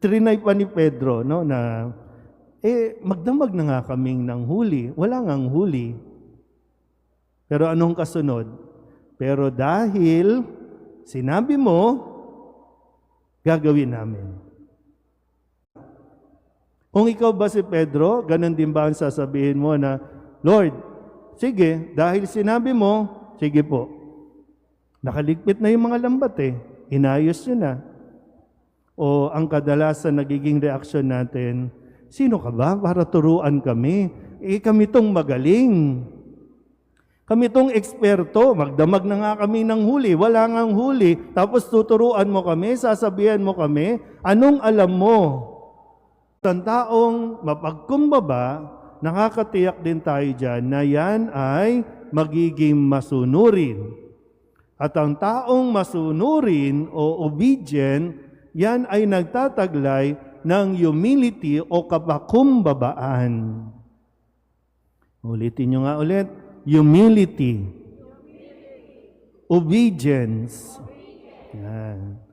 trinay pa ni Pedro, no, na, magdamag na nga kaming ng huli. Wala ngang huli. Pero anong kasunod? Pero dahil sinabi mo, gagawin namin. Kung ikaw ba si Pedro, ganun din ba ang sasabihin mo na, Lord, sige, dahil sinabi mo, sige po. Nakaligpit na yung mga lambat inayos nyo na. O ang kadalasan nagiging reaksyon natin, sino ka ba para turuan kami? Kami tong magaling. Kami tong eksperto. Magdamag na nga kami ng huli. Wala ngang huli. Tapos tuturuan mo kami, sasabihan mo kami, anong alam mo? Ang taong mapagkumbaba, nakakatiyak din tayo dyan na yan ay magiging masunurin. At ang taong masunurin o obedient, yan ay nagtataglay ng humility o kapakumbabaan. Ulitin nyo nga ulit. Humility. Obedience. Yan.